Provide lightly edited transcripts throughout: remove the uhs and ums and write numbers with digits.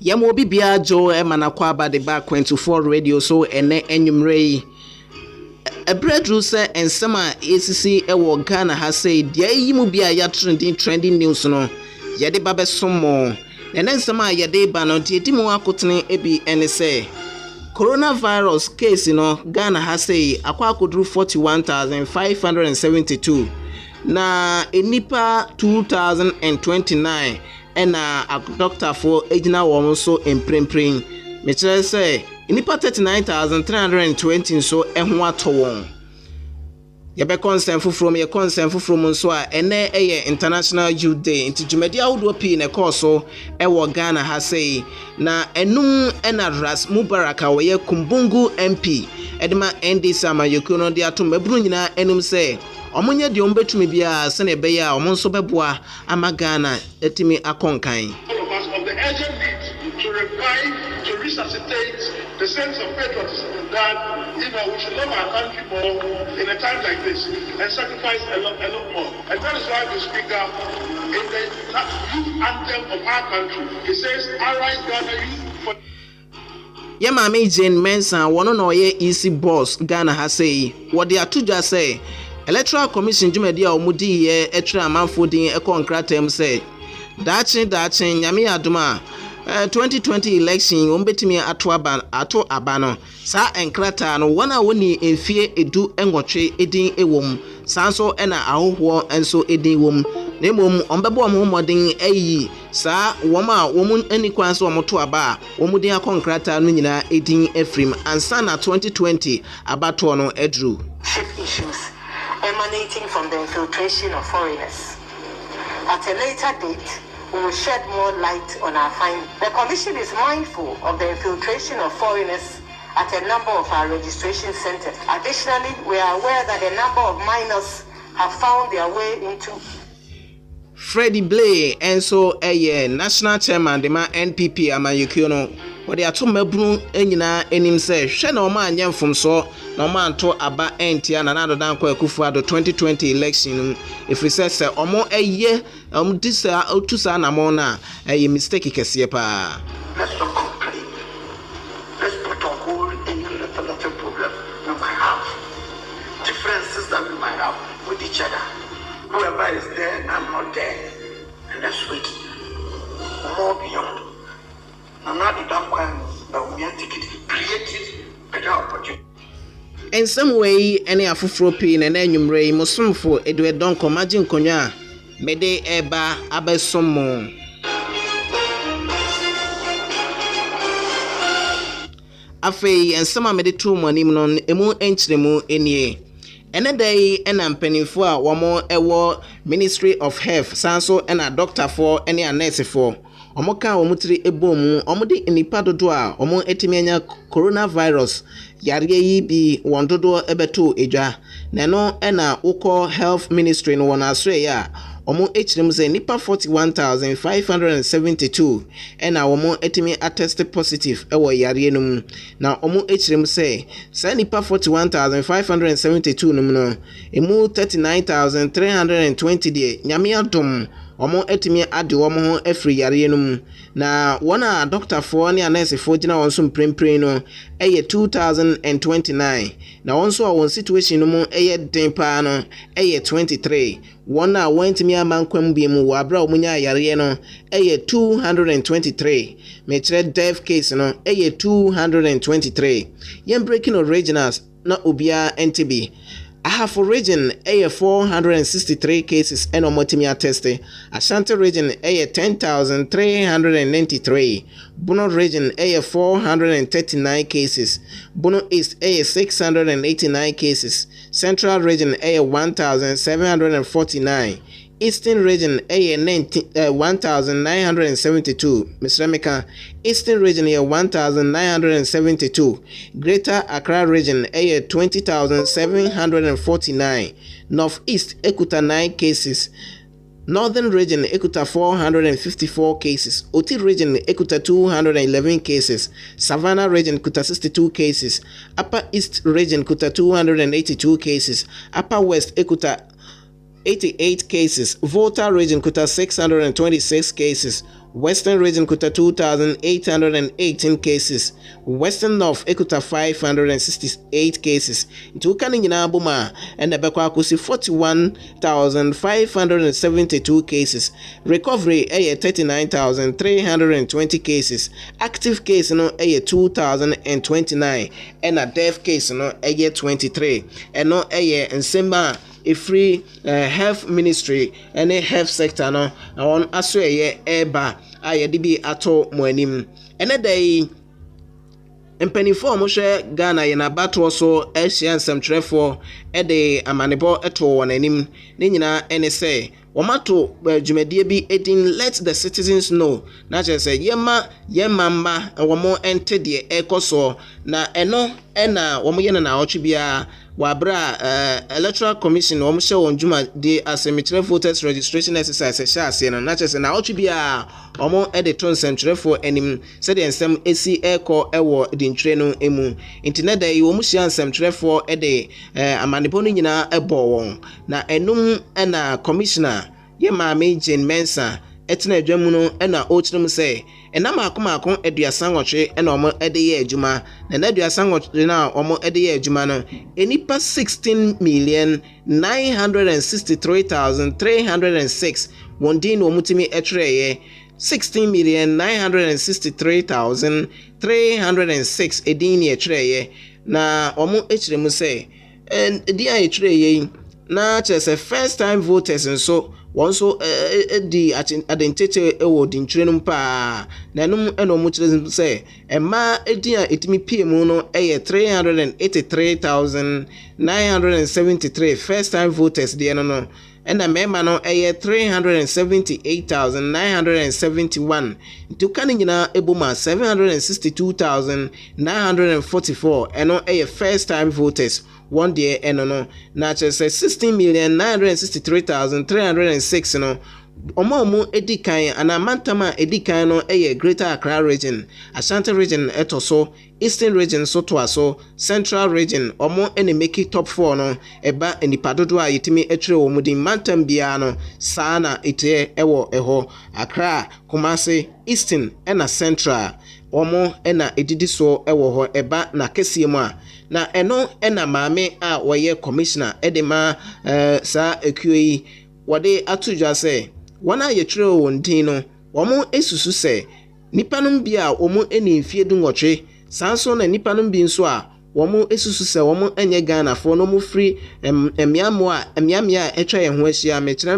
Yamo bibia jo emanakwa ba de back 24 radio so ene enyumre a bread rusa and summer ACC ewo Ghana has said ye yimu bia ya trending news no yede babe somo enen sama yede ba no tietimu akotene ebi ene say coronavirus case no Ghana has say akwa akodru 41,572 na enipa 2029 ena a doctor for ejina wo so emprempren me kire say enipa 39,320 so ehwo ato won ye be concern from so a ene eye International Youth Day nti jumadi awdo pi ne course ewo Ghana ha say na enum ena Ras Mubaraka we Kumbungu MP edema NDC amayoko no de ato mabru nyina enum say omunye de ombetumi bia se ne be ya omonso beboa ama Ghana etimi akonkan to revive, to resuscitate the sense of patriotism that, we should love our country more in a time like this and sacrifice a lot more. And that is why we speak up in the youth anthem of our country. It says, "Arise, Ghana youth." Yama me Jane Mensa, one no ye easy boss Ghana has say, what they are to just say. Electoral Commission Jumedia Omudi ye etra amanfo din ekonkratem say. Dachi nyame aduma 2020 election ombetimi ato abano sa enkrata no wana woni enfie edu enwotwe edin ewom sanso ena ahoho enso edin wom nemom ombebo omodin ayi sa woma womun anikwan so omoto aba womudin akonkrata no nyina edin efrim ansa na 2020 abato no edru issues emanating from the infiltration of foreigners. At a later date, we will shed more light on our findings. The Commission is mindful of the infiltration of foreigners at a number of our registration centers. Additionally, we are aware that a number of minors have found their way into Freddie Blay and so a national chairman the man NPP amayoko no what they are to mabru enyina enim say hwe na o ma anyam from so na o ma nto aba entia na nado dan kwa Akufo-Addo 2020 election if we say omo eye disa otusa na mo na eye mistake kese pa. Let's not complain. Let's put on hold any little problem we might have, differences that we might have with each other. Whoever is there, I'm not there. And let's wait. More beyond. I'm not the damn kind, but we have to create better opportunity. In some way, any afufro pin and enyumre musumfo edwe don komagin konya mede eba abesomo. Afei ensama mede tu mani non emu enchiremu enie. Ene day ena mpanimfo a womo ewo Ministry of Health sanso ena doctor for ene a nurse for omo ka omutiri ebomu omo de nipa dodo a omo etimi anya coronavirus yare yi bi wondodo ebeto edwa na no ena uko Health Ministry no wona asre ya omo echirim ze nipa 41,572 ena omo etimi attested positive ewo yare num na omo echirim se sa nipa 41,572 num no emu 39,320 de nyame adom omo etimi ade omo ho afri yare num na wona doctor for ne nurse for gina wonso mprempren no eye 2029 na wonso a won situation no mu eye den pa no eye 23 wona went me amankwam bi mu wa bra omunya yare no eye 223 me kire death case no eye 223 yem breaking originals na obia NTB Ahafo region eye 463 cases and omotimi tested. Ashanti region eye 10,393. Bono region eye 439 cases. Bono East eye 689 cases. Central region eye 1,749. Eastern region eye 1,972. Mr. Meka, Eastern region eye 1,972. Greater Accra region eye 20,749. Northeast Ekuta 9 cases. Northern region Ekuta 454 cases. Oti region Ekuta 211 cases. Savannah region Kuta 62 cases. Upper East region Kuta 282 cases. Upper West Ekuta 88 cases. Volta region Kuta 626 cases. Western region kuta 2,818 cases. Western North ekuta 568 cases. Nti uka ni nyina abuma enda bekwa kusi 41,572 cases. Recovery eye 39,320 cases. Active case no eye 2,029. Ena death case no eye 23. Eno eye nsema free health ministry and health sector no on aso eba ayede bi ato mo anim ene dai mpanifo mo hwe Ghana ye na bato so Asian semtrefo de amanebo eto won anim ne nyina ene se womato dwumadie bi edin let the citizens know na che se yema mma womo ente de ekoso na eno ena womo ye na otwe bia wabra electoral commission wo mhye won dwuma de asemitre voters registration exercise shase no na chese na ochi bia omo editor nsemtrefo anim se de nsem esi eko ewo dintire no emu internet da wo mhye nsemtrefo de amanipo no nyina ebo won na enum na commissioner ye maame Jane Mensa etena adwamu no na ochirem se enam akomakon aduasan wotwe na omo de ye adwuma na aduasan wotwe na omo de ye adwuma no enipa 16,963,306 wondin no mutimi etreye 16,963,306 edin ye etreye na omo echirem se edi an etreye na chese first time voters nso wonso di identity ewo di ntrenum pa na num eno mu kire se ema edi a etimi PM no eye 383,973 first time voters de no and mema no eye 378,971 to kanina ebuma 762,944 eno eye first time voters one day eno no na chese 16,963,306 no omo edikan ana mantama edikan no eye Greater Accra region, Ashanti region etoso, Eastern region so to aso, Central region omo ene make top 4 no eba enipadodo a yetimi etwe wo mudin mantam bia no sana ite ewo eho Accra, Kumasi, Eastern ena Central omo ena edidi so ewo ho eba na kesie mu a na eno ena maame a woye commissioner edema sa ekuyi wode atudwa se wana yetre wondin no womo esusu se nipanom bia womo eni mfie dunwotwe sanso na nipanom bi nso a womo esusu se womo enye Ghana fo no mo free emiamia etwa ye ho ahia mekire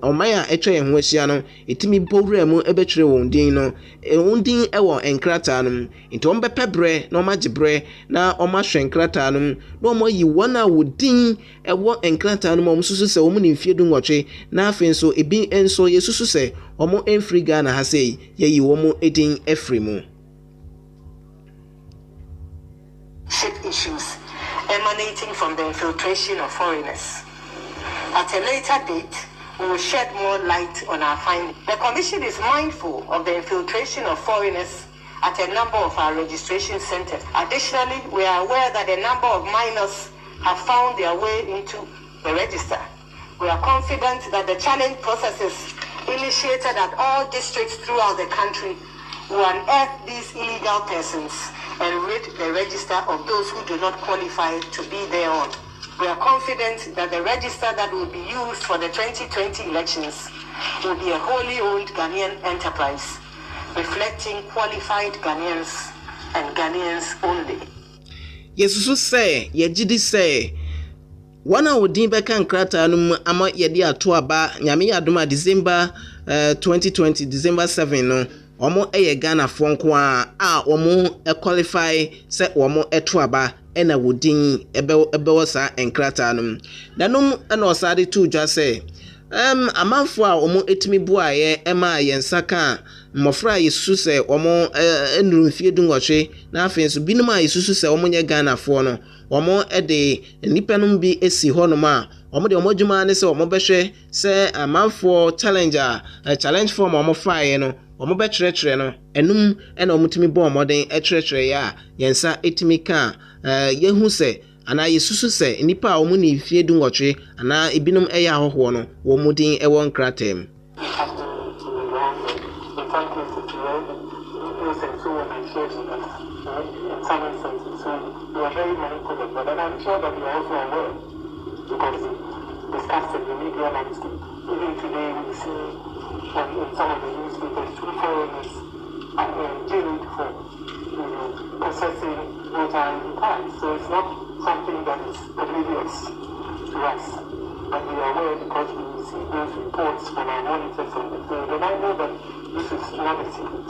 oman a etwa ye ho ahia no etimi bowura mu ebetwere wondin no wondin ewo enkrata no nti ombepe bre na omagibre na omahwe enkrata no na omoyi wona wodin ewo enkrata no mo susu se womo ni mfie dunwotwe na afen so ebi enso yesusu se womo enfree Ghana ha sei yeyi womo edin efree mu issues emanating from the infiltration of foreigners. At a later date, we will shed more light on our findings. The Commission is mindful of the infiltration of foreigners at a number of our registration centers. Additionally, we are aware that a number of minors have found their way into the register. We are confident that the challenge processes initiated at all districts throughout the country will unearth these illegal persons and rid the register of those who do not qualify to be thereon. We are confident that the register that will be used for the 2020 elections will be a wholly owned Ghanaian enterprise, reflecting qualified Ghanaians and Ghanaians only. Yesusu say, yejidi say, wana odin beka nkrata no ama yedi ato aba nyame yadoma December 2020 December 7 no omo eye Ghana fonko a omo qualify se omo eto aba ena wodin ebe wosa enkrata no nanom na osade tu dwa se amanfo a omo etimi buaye ema yensaka mmofra yesusu se omo enuru mfie dunwotwe na afenso binum a yesusu se omo nye Ghana fo no omo ede nipanum bi esi honom a omo de omo dwuma ne se omo behwe se amanfo challenge form omo faaye no omo bekyerɛkyerɛ no enum ena omo timi bɔ omoden ɛkyerɛkyerɛ ya yensa etimi ka yehu se ana yesusu se nipa a omo ne fie dunwotwe ana ebinum ɛyɛ ahoho no wo mudin ɛwɔ nkratam some cases we were videos and so on and shared with us in some instances. So we are very mindful of that. And I'm sure that you are also aware because we discussed in the media landscape. Even today we see in some of the newspapers 2 foreigners jailed for possessing voter ID cards. So it's not something that is oblivious to us. But we are aware because we receive those reports from our monitors on the field. And I know that this is not a secret.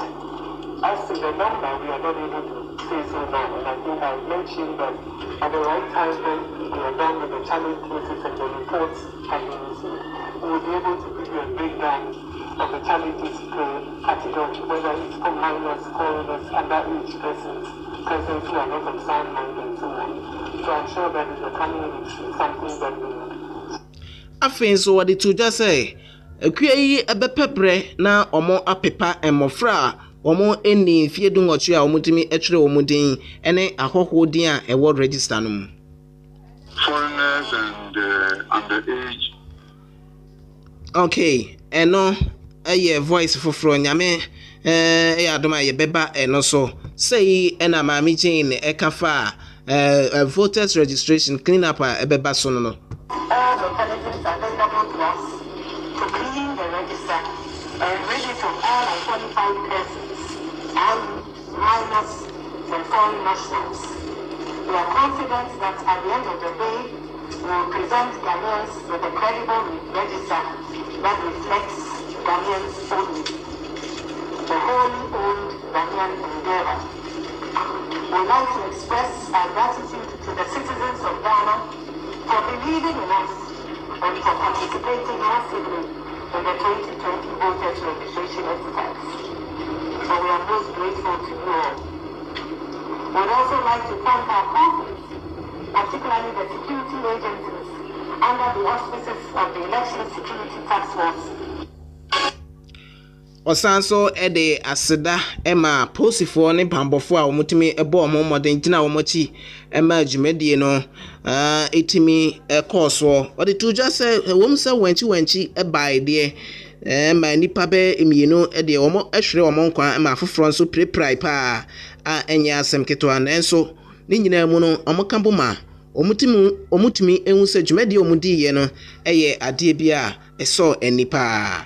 As to the number, we are not able to say so now. And I think I mentioned that at the right time when we are done with the challenge cases and the reports have been received, we will be able to give you a breakdown of the challenges per category, whether it's for minors, foreigners, underage persons who are not of sound mind, and so on. So I'm sure that in the coming weeks, it's something that we will. Afei nso wɔde to dwa sɛ akua yi ɛbɛpɛbrɛ na ɔmo apepa mmɔfra a ɔmo ɛni mfie du nwɔtwe a ɔmo tumi ɛtwerɛ ɔmo din ɛne ahɔhoɔ din a ɛwɔ register no mu. Foreigners and underage. Okay, ɛno ɛyɛ voice foforɔ nyame ɛyɛ adom a yɛbɛba ɛno so sɛyi ɛna maame Jane ɛka fa voters registration clean up a ɛbɛba so no. All the mechanisms available to us to clean the register and ready for all unqualified persons and minors and foreign nationals. We are confident that at the end of the day, we will present Ghanaians with a credible register that reflects Ghanaians only, the wholly owned Ghanaian endeavor. We would like to express our gratitude to the citizens of Ghana for believing in us and for participating massively in the 2020 voters registration exercise. So we are most grateful to you all. We would also like to thank our partners, particularly the security agencies under the auspices of the Election Security Task Force. Osanso ede aseda ema posifo ne pambofo a omutimi ebo omomoden tina omochi ema dwumedie no etimi ekoso ode tuja se wom se wanchi eba de ma nipa be emienu ede omo ehwere omo nkwa ema afoforo nso preprai pa a enya asem keto na enso ni nyina mu no omo kambo ma omutimi enwu se dwumedie omudi ye no eye ade bia eso enipa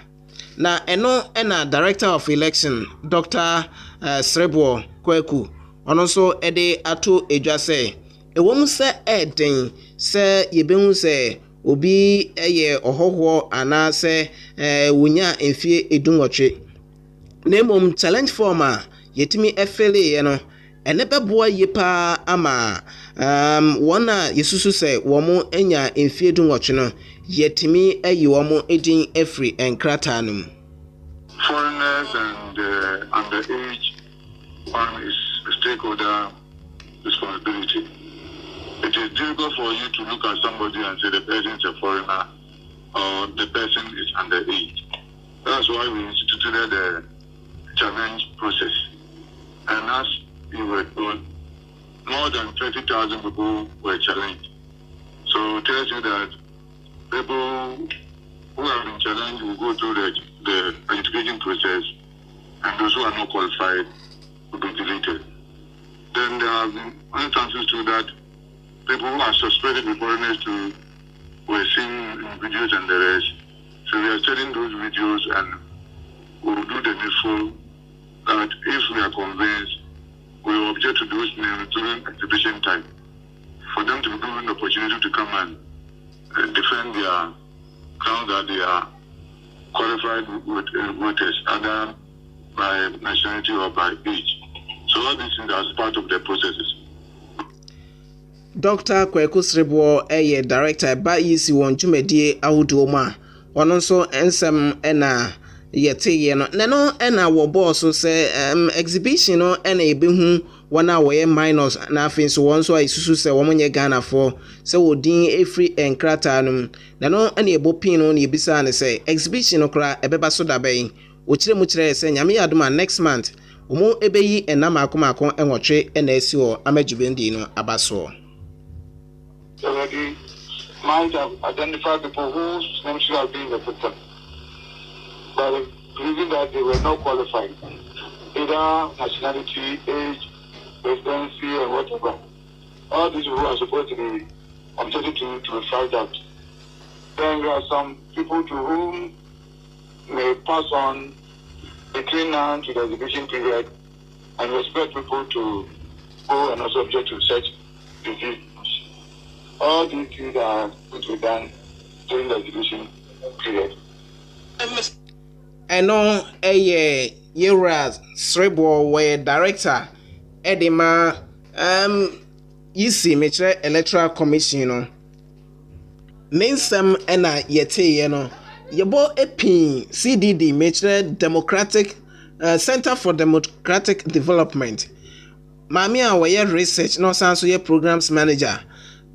na eno ena director of election Dr. Srebwo Kweku ono so ede ato edwa se ewom se eden se yebehu se obi eye ohoho ana se wonya enfie edunwotwe na emom challenge form a yetimi efele ye no ene beboa yepa ama wona yesusu se womo enya enfie edunwotwe no yetimi ayi womo edin efri enkrata no. Foreigners and underage one is a stakeholder responsibility. It is difficult for you to look at somebody and say the person is a foreigner or the person is underage. That's why we instituted the challenge process. And as you were told, more than 30,000 people were challenged. So it tells you that people who have been challenged will go through the identification process, and those who are not qualified will be deleted. Then there have been instances too that people who are suspected with foreigners were seen in videos and the rest. So we are studying those videos and we will do the needful that if we are convinced, we will object to those names during exhibition time for them to be given the opportunity to come and defend their ground that they are qualified with voters, either by nationality or by age. So all these things are part of the processes. Dr. Kweku Srebwo eye director ba yisi won dwumedie ahodo ma ono nso ensem ena yete ye no neno ena wo boss se exhibition no ena ebehu wana woye minors na afin so won so isusu se wo monye Ghana for se wodin efri enkrata no neno ena ebopin no na ebisa ne se exhibition no kra ebeba so daben wo kire mu kire se nyame yadoma next month omo ebeyi enam akomakon enwotwe ena esi o amajubendi no abaso. Already might have identified people whose names should have been the victim. But believing that they were not qualified, either nationality, age, residency, and whatever. All these people are supposed to be objected to be filed out. Then there are some people to whom may pass on between now to the exhibition period and expect people to go and also object to such reviews. All these things are going to be done during the exhibition period. And no, Yura Srebo, where director Edema Yisi Metre Electoral Commission. No, Ninsem ena yete no yebo epin CDD Metre Democratic Center for Democratic Development. Mami a wɔyɛ research no sanso yɛ programs manager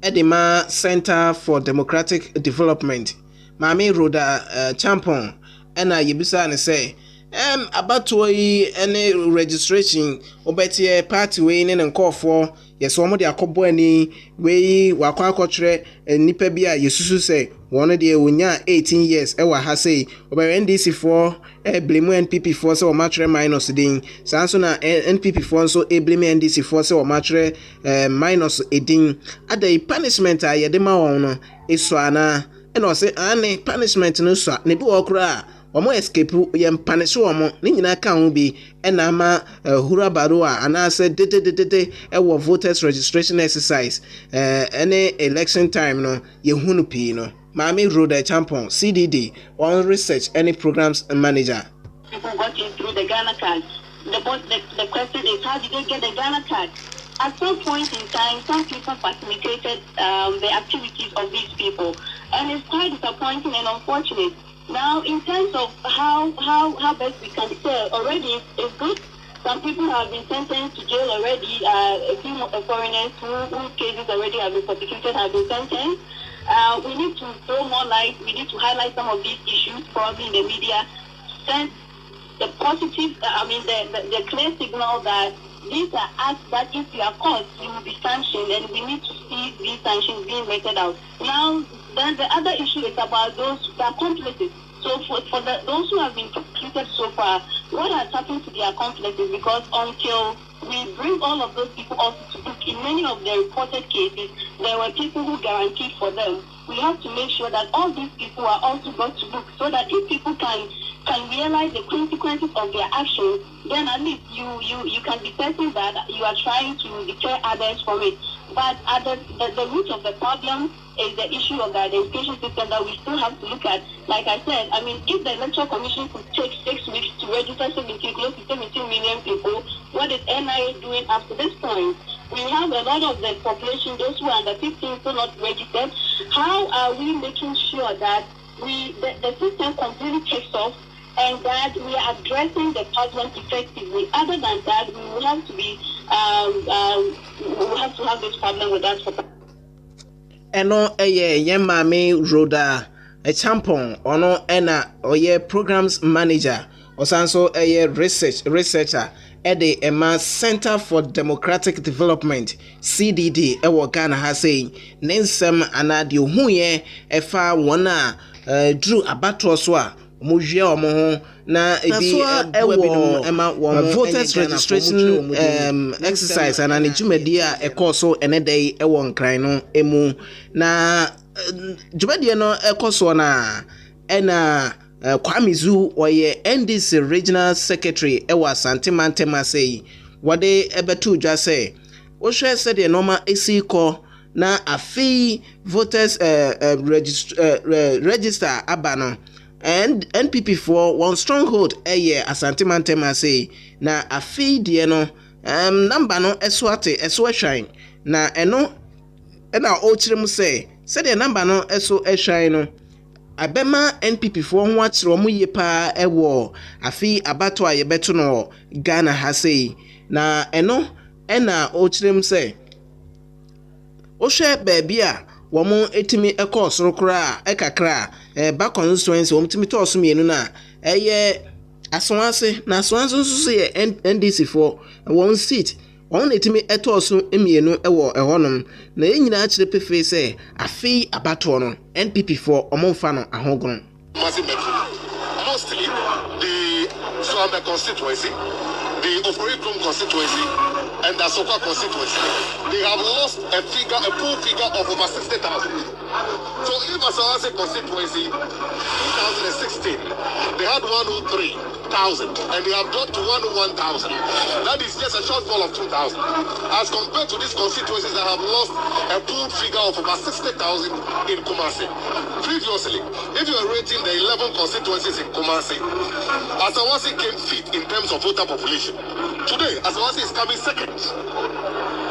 Edema Center for Democratic Development. Mami Roda Champon ena yebisa ne sɛ abatoɔ yi ene registration obetie party we ne nkɔfo yeso omo de akɔbɔ ani we wakɔ akɔtwerɛ nipa bi a yesusu sɛ wɔn de wonya 18 years ɛwɔ ha sɛ obɛ NDC for blame NPP for sɛ ɔmatwerɛ minus din sanso na NPP for nso blame NDC for sɛ ɔmatwerɛ minus edin ada punishment a yɛde ma wɔn no eso ana ɛna ɔsɛ ane punishment no so ne bi wɔ kora omo escape yem punish omo ni nyina ka ho bi ena ma hura baro a anase de ewo voters registration exercise any election time no ye hunu pi no Mami Road Champion CDD on research any programs manager. People got in through the Ghana card. The question is, how did they get the Ghana card? At some point in time, some people facilitated the activities of these people, and it's quite disappointing and unfortunate. Now, in terms of how best we can say, already it's good. Some people have been sentenced to jail already. A few foreigners whose cases already have been prosecuted have been sentenced. We need to throw more light. We need to highlight some of these issues, probably in the media, send the positive, the clear signal that these are acts that if you are caught, you will be sanctioned, and we need to see these sanctions being meted out. Now, then the other issue is about those accomplices. So for those who have been prosecuted so far, what has happened to the accomplices? Because until we bring all of those people also to book, in many of the reported cases, there were people who guaranteed for them. We have to make sure that all these people are also brought to book, so that if people can realize the consequences of their actions, then at least you can be certain that you are trying to deter others from it. But at the root of the problem is the issue of the identification system that we still have to look at. Like I said, if the Electoral Commission could take 6 weeks to register close to 17 million people, what is NIA doing up to this point? We have a lot of the population, those who are under 15, still not registered. How are we making sure that the system completely takes off and that we are addressing the problem effectively? Other than that, we will have to be we will have to have this problem with us. Eno Mami Roda Champon ono ena programs manager osanso researcher Ede Emma Center for Democratic Development CDD ewo Ghana ha say nensem anade ohuye efa wona Drew abato so a mujia omo ho na ebi ewo voters registration exercise and an jumedi a ekoso enedai ewo nkran no emu na jumedi no ekoso na ena Kwamizu oye NDC regional secretary ewa Santimantema say wade ebetu dwa say wo hwe se de normal esiko na afi voters register abano and NPP for one stronghold Santimantema say na afi de no number no eso shine na ena o kirem say de number no eso shine no abema NPP for ho akyere omo ye pa ewo afi abato a yebeto no Ghana ha sei na ena o kirem say o hwe baabi a womo etimi ekọ soro kra ekakra ba constituency womo timi to so mienu na asonase na asonase nso ye NDC for one seat on etimi eto so mienu ewo ehonom na enyina akire pefe say afi abato no NPP for omomfa no ahogon mostly the Kwame constituency, the Oforikrum constituency, and the Soka constituency, they have lost a full figure of over 60,000. So if Asawase constituency, 2016, they had 103,000, and they have dropped to 101,000. That is just a shortfall of 2,000. As compared to these constituencies that have lost a full figure of over 60,000 in Kumasi. Previously, if you are rating the 11 constituencies in Kumasi, Asawase came fifth in terms of voter population. Today, Asawase is coming second.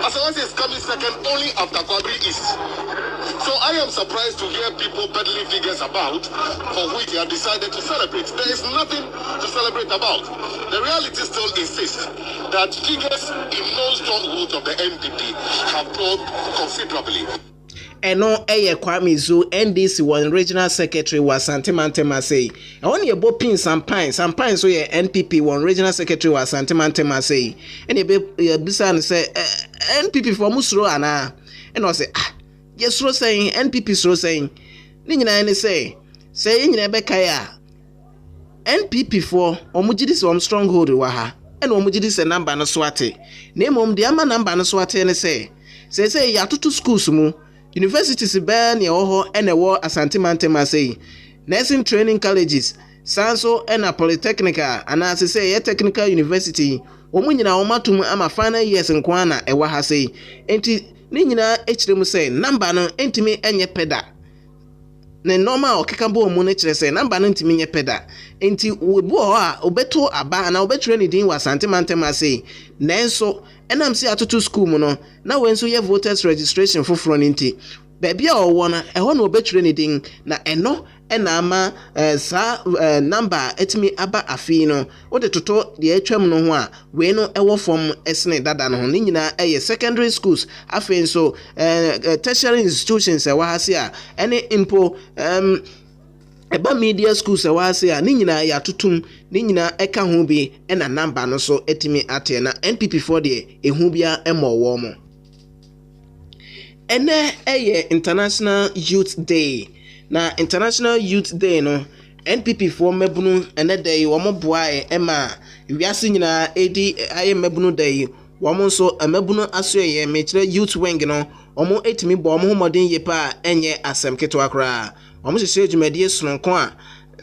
Asawase is coming second only after Kwabri East. So I am surprised to hear people peddling figures about for which they have decided to celebrate. There is nothing to celebrate about. The reality still insists that figures in non-stronghold of the NPP have dropped considerably. Eno Kwame Zu NDC one regional secretary was Santimantema say. I want your bopin some pines so your NPP one regional secretary was Santimantema say. And your bisan say NPP for Musro ana. And I say yes ro saying NPP so saying. Ni nyina say nyina bekaya NPP for omugidi some stronghold wa ha. And omugidi se number no swate. Na mom de ama number no swate ne say ya tutu schools mu universities ban ya oho ene wo Asantimantema say nursing training colleges sanso ena polytechnical ana say ya technical university omu nyina omatum ama final years nkwana ewa ha say enti ni nyina echirem say number no entimi enye peda na normal okekabo omu ne kire say number no entimi enye peda enti webu ho a obeto aba na obetre ni din wa Asantimantema say nenso enam si atutu school mu no na wenso ye voters registration for fronti baby a owo na eho na obetire ni din na eno ena ama number etimi aba afi no wo de toto de atwam no ho a we no ewo form esne dada no ho ni nyina eye secondary schools afi nso tertiary institutions ewa ha se a ene impo eba media schools ewa se a ni nyina ya tutum ni nyina eka ho bi ena number no so etimi ate na NPP for de ehu bia emowo mo ene eye International Youth Day na International Youth Day no NPP for mebunu ene day wo mo boae ema wiase nyina edi aye mebunu day wo mo so mebunu aso ye mekire youth wing no omo etimi bo omo homodin yepa enye asem keto akra omo hye dwumadie sononko a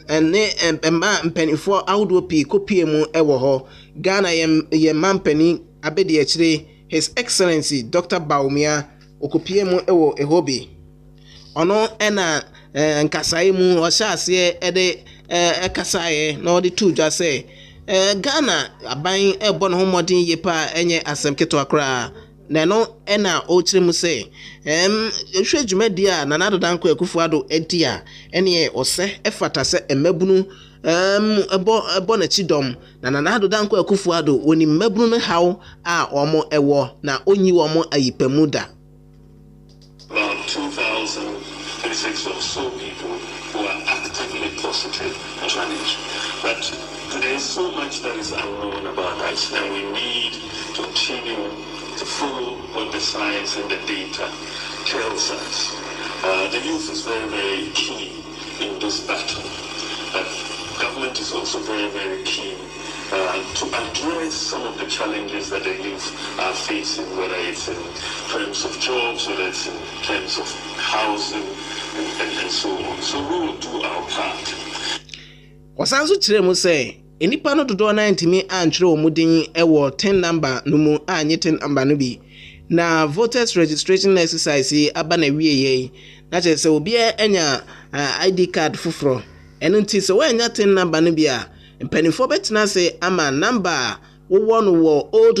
ene emma mpanifo awdo pi kopie mu ewo ho Ghana ye mampani abedi akire His Excellency Dr. Baumia okopie mu ewo ehobi ono ena nkasae mu o hyase ede kasae na odi tuja say Ghana aban ebo no homodin yepa enye asem keto akra na no ena o kire mu say ehwe dwumadi a na nadodanko akufuado edia ene ose efata se emabunu ebo na chidom na nadodanko akufuado oni mabunu no haw a omo ewo na onyi omo ayipamuda. About 2,036 or so people who are actively positive and managed. But there is so much that is unknown about us, and we need to continue to follow what the science and the data tells us. The youth is very, very keen in this battle. But government is also very, very keen to address some of the challenges that the youth are facing, whether it's in terms of jobs, whether it's in terms of housing, and so on. So we will do our part. Wasanzu chiremu say, enipa no dodo na ntimi anchire omudin ewo 10 number no mu anye 10 number no bi. Na voters registration exercise aba na wieye na che se obi enya ID card fufuro. Eno nti se we enya 10 number no bi a mpanifo betina se ama number wo no wo old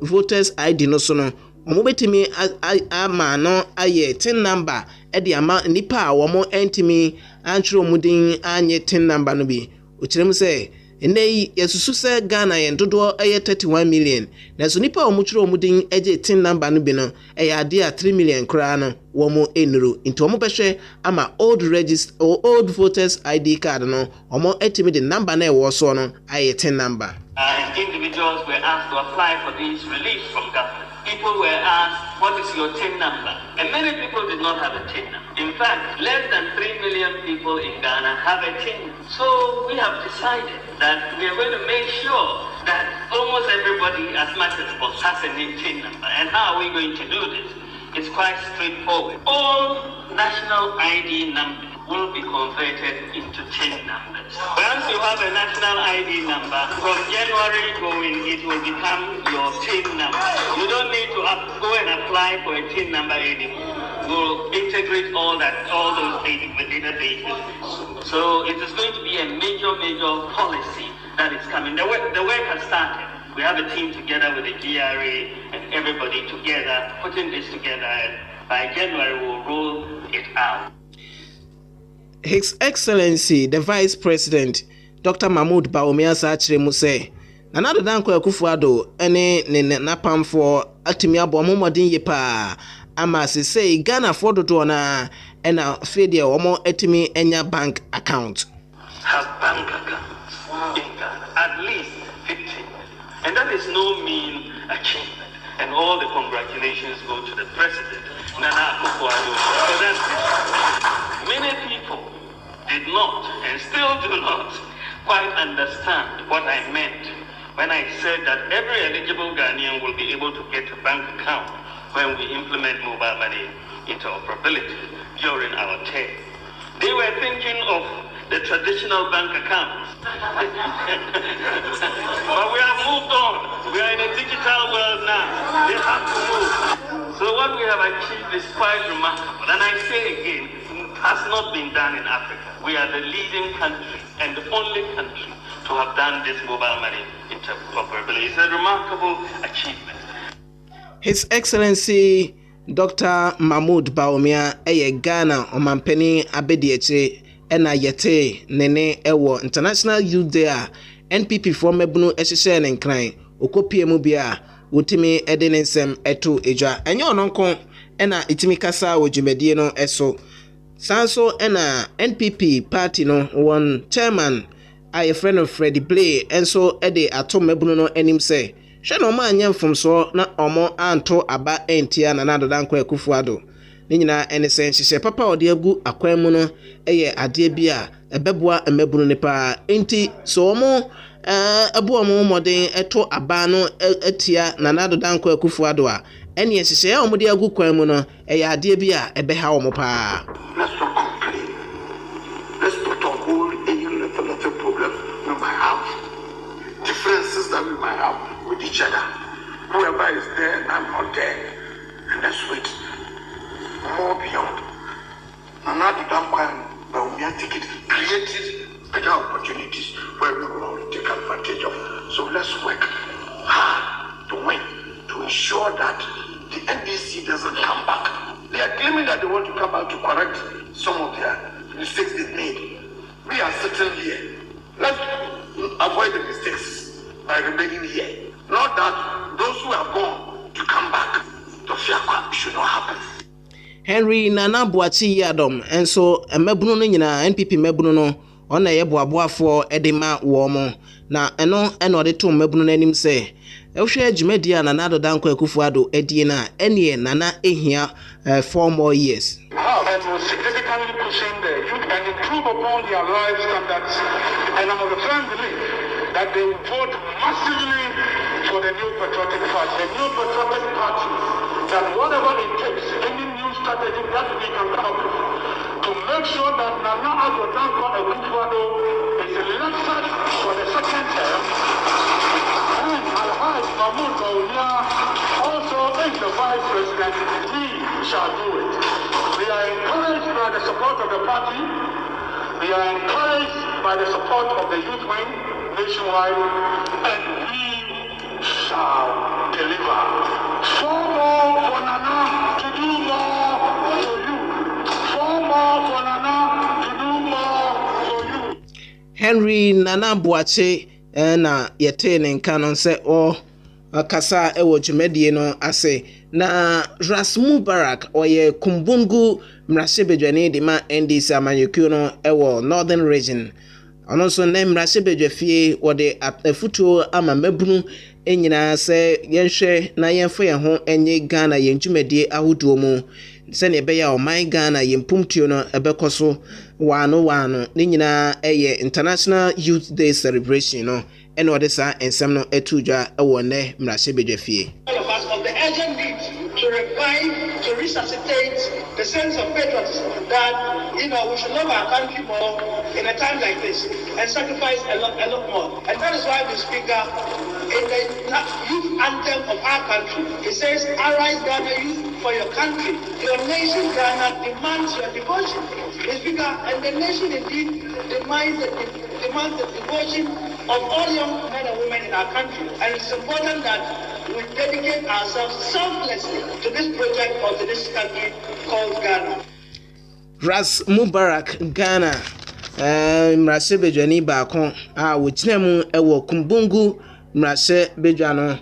voters ID no so no omo betimi ama no aye 10 number e de ama nipa a wo mo entimi anchiro mudin anye 10 number no bi ochirem se enei yesusu se Ghana yen dodo eye 31 million na so nipa omo chiro mudin eje 10 number no bi no eye ade a 3 million kra no wo mo enuro into omo behwe ama old register or old voters ID card no omo etimi the number na e wo so no aye 10 number. Individuals were asked to apply for this relief from government. People were asked, what is your TIN number? And many people did not have a TIN number. In fact, less than 3 million people in Ghana have a TIN number. So we have decided that we are going to make sure that almost everybody, as much as possible, has a TIN number. And how are we going to do this? It's quite straightforward. All national ID numbers will be converted into TIN numbers. Once you have a national ID number, from January going, it will become your TIN number. You don't need to go and apply for a TIN number anymore. We'll integrate all those databases. So it is going to be a major policy that is coming. The work has started. We have a team together with the GRA and everybody together, putting this together, and by January we'll roll it out. His Excellency, the Vice President, Dr. Mahmoud Bawumia Sachire mu say, Nana Danko Akufo-Addo ene ne napam for atimi abo momodin ye pa ama se say Ghana for dodo na ena fede omo atimi enya bank account. Have bank accounts in Ghana, at least 50. And that is no mean achievement. And all the congratulations go to the President, Nana Akufo-Addo, for that. Many people did not and still do not quite understand what I meant when I said that every eligible Ghanaian will be able to get a bank account when we implement mobile money interoperability during our term. They were thinking of the traditional bank accounts. But we have moved on. We are in a digital world now. They have to move. So what we have achieved is quite remarkable. And I say again, it has not been done in Africa. We are the leading country and the only country to have done this mobile money interoperability. It's a remarkable achievement. His Excellency Dr. Mahmoud Bawumia Ghana Omampeni Abedieche ena yete nene ewo International Youth Day a NPP for mebunu ehye ne nkran okopie mu bia wotimi ede ne nsem eto edwa enye ononko ena itimi kasa wodwumadie no eso sanso ena NPP party no one chairman a friend of Freddie Blay enso ede ato mebunu no anim say hwe no ma anya mfomso na omo anto aba entia na Nana Danko Akufo-Addo ni nyina ene sen hyehyɛ papa ode agu akwan mu no eye ade bia ebeboa emebunu ne pa enti so omo abu omo moden eto aba no atia na Nana Danko Akufo-Addo a ene hyehyɛ omo de agu kwan mu no eye ade bia ebeha omo pa. Let's not complain. Let's put on hold any little problems we might have, differences that we might have with each other. Whoever is there and I'm not there, and let's wait. More beyond. Another ticket created better opportunities where we will all take advantage of. So let's work hard to win, to ensure that the NDC doesn't come back. They are claiming that they want to come back to correct some of their mistakes they made. We are sitting here. Let's avoid the mistakes by remaining here. Not that those who have gone to come back, the fear should not happen. Henry Nana Boachi Yadom enso emebunu no nyina NPP mebunu no ona ye boaboafo edema wo mo na eno ode to mebunu nanim se ehwe adwumadi a Nana Danko Akufo-Addo edie na ene Nana ehia 4 more years. And significantly pushing the youth and improve upon their life standards. And I'm of the firm belief that they will vote massively for the new patriotic party. The new patriotic party, that whatever it takes, any new strategy that we can come up with, to make sure that Nana Danko Akufo-Addo is elected for the second term, and Alhaji Mahmoud Bawumia also is the vice president. We shall do it. We are encouraged by the support of the party. We are encouraged by the support of the youth wing nationwide, and we shall deliver. 4 more for Nana to do more for you. 4 more for Nana to do more for you. Henry Nana Boachi na yete ne nkanon se o kasa ewo dwumadie no ase na Ras Mubarak oye kumbungu mrashebedwane de ma NDC amanyekuo no ewo Northern Region ono so na mrashebedwafie wode afutuo ama mabunu enyina se yenhwe na yenfo ye ho enye Ghana yen dwumadie ahoduo mu sɛnea ɛbɛyɛ a ɔman Ghana yɛmpomtuo no ɛbɛkɔ so waano ne nyinaa ɛyɛ International Youth Day celebration no ɛna ɔde saa nsɛm no ɛto dwa ɛwɔ nnɛ mmarahyɛbadwa fie. All of us of the urgent need to revive, to resuscitate the sense of patriotism that, we should love our country more in a time like this and sacrifice a lot more. And that is why the Speaker, in the youth anthem of our country, it says, "Arise, Ghana youth, for your country. Your nation, Ghana, demands your devotion." The Speaker, and the nation indeed demands the devotion of all young men and women in our country. And it's important that we dedicate ourselves selflessly to this project or to this country called Ghana. Ras Mubarak Ghana mmarahyɛbadwani baako a wɔgyina mu ɛwɔ Kumbungu mmarahyɛbadwa no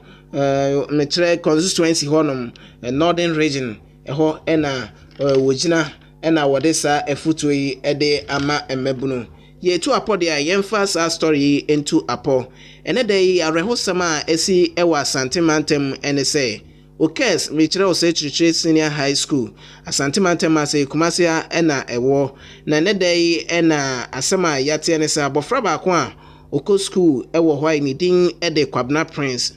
mekyerɛ constituency hɔnom Northern Region ɛhɔ ɛna wɔgyina ɛna wɔde saa afutuo yi ɛde ama mmabunu. Yɛtu apɔ de a yɛmfa saa story yi into apɔ. Ɛnɛ da yi arɛhosɛm a ɛsi ɛwɔ Asantemantam ɛne sɛ Okes mekyerɛ wo sɛ Kyerɛkyerɛ Senior High School Asantemantam ase Kumasi ɛna ɛwɔ na ɛnɛ da yi ɛna asɛm a yɛateɛ ne sɛ abɔfra baako a ɔkɔ school ɛwɔ hɔ a ne din ɛde Kwabena Prince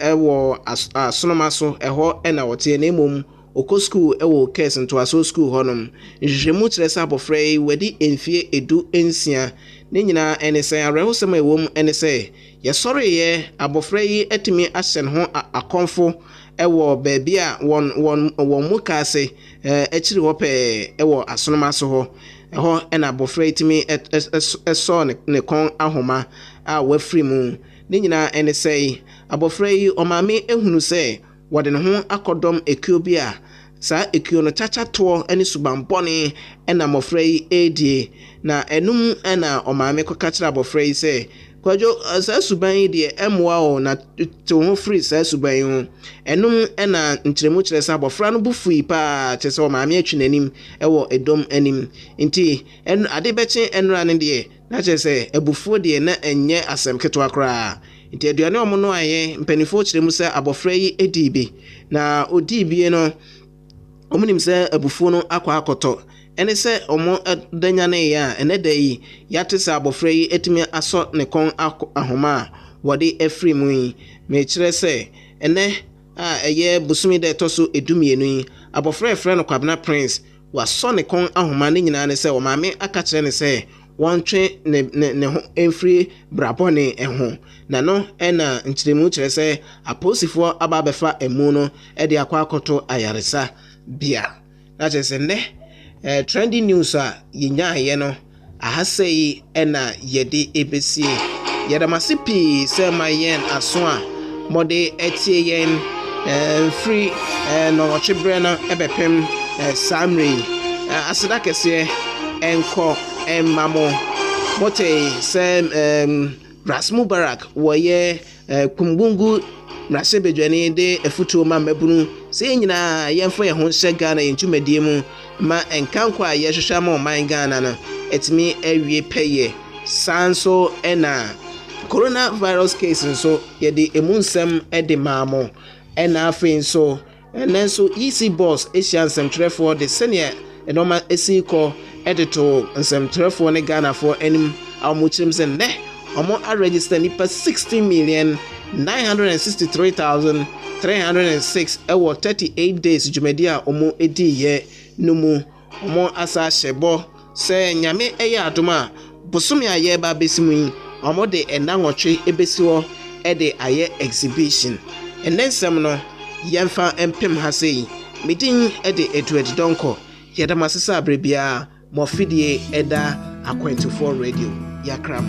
ɛwɔ asonoma so ɛhɔ ɛna ɔteɛ na mmom ɔkɔ school ɛwɔ Okes ntoaso school hɔnom nhwehwɛmu kyerɛ sɛ abɔfra yi wadi mfie edu nsia ne nyinaa ɛne sɛ arɛhosɛm a ɛwɔ mu ɛne sɛ yɛsɔreyɛ abɔfra yi atumi ahyɛ ne ho akɔmfo ɛwɔ baabi a wɔn mu kaase akyiri hɔ pɛɛ ɛwɔ asonoma so hɔ ɛhɔ ɛna abɔfra yi tumi ɛsɔ ne kɔn ahoma a wafiri mu ne nyinaa ɛne sɛ abɔfra yi ɔmaame ehunu sɛ wɔde ne ho akɔdɔm ekuo bi a saa ekuo no kyakkyatoɔ ne subanbɔne ɛna mmɔfra yi ɛredie na ɛnum ɛna ɔmaame kɔka kyerɛ abɔfra yi sɛ kwadwo saa suban yi deɛ ɛmmoa o na te ho firi saa suban yi ho ɛnum ɛna nkyerɛmu kyerɛ sɛ abɔfra no bu fui paa kyerɛ sɛ ɔmaame atwi n'anim ɛwɔ ɛdɔm anim nti ade bɛkye ɛnora ne deɛ na kyerɛ sɛ abufuo deɛ na ɛnyɛ asɛm ketewa koraa nti aduane ɔmo no ayɛ mpanimfoɔ kyerɛ mu sɛ abɔfra yi edi bi na odi bie no ɔmo nim sɛ abufuo no akɔ akɔtɔ ɛne sɛ ɔmo danya ne yɛ a ɛnɛ da yi yɛate sɛ abɔfra yi atumi asɔ ne kɔn ahoma a wɔde afiri mu yi mekyerɛ sɛ ɛnɛ a ɛyɛ busumi da ɛtɔ so edumienu yi abɔfra ɛfrɛ no Kwabena Prince wasɔ ne kɔn ahoma ne nyinaa ne sɛ ɔmaame aka kyerɛ ne sɛ wɔntwe ne ho mfiri brabɔne ɛho na no ɛna nkyerɛmu kyerɛ sɛ aposifoɔ aba abɛfa emu no ɛde akɔ akɔto ayaresa bia na kyerɛ sɛ nnɛ trending news a yɛnyaayɛ no ahasa yi ɛna yɛde ebesie yɛdamase pii sɛ ma yɛn aso a mɔde ɛtie yɛn free nɔwɔtwe berɛ no ɛbɛpem saa mmerɛ yi aseda kɛseɛ ɛnkɔ ɛmma mo mɔte sɛ Ras Mubarak wɔyɛ Kumbungu mmarahyɛbadwani de afutuo ma mmabunu sɛ nyinaa yɛmfa yɛn ho hyɛ Ghana yɛn dwumadie mu ma nkankɔ a yɛhwehwɛ ama ɔman Ghana no ɛtumi awie pɛyɛ saa nso ɛna coronavirus case nso yɛde emu nsɛm ɛde maa mo ɛna afei nso ɛnɛ nso EC boss ahyia nsɛmtwerɛfoɔ de sɛnea ɛnɔma esi kɔ ɛde to nsɛmtwerɛfoɔ ne Ghanafoɔ anim a wɔn kyerɛm sɛ nnɛ wɔn aregister nipa 60,963,306 ɛwɔ 38 days dwumadi a wɔn edi yɛ no mu wɔn asa ahyɛ bɔ sɛ nyame ɛyɛ adom a bosomi a yɛreba abɛsi mu yi wɔn de ɛnanwɔtwe ɛbɛsi hɔ ɛde ayɛ exhibition ɛnɛ nsɛm no yɛmfa mpem ha sɛ yi medin ɛde Edward Donko yɛdam asesa abere biara mɔfidie ɛda Akwantufoɔ radio yakram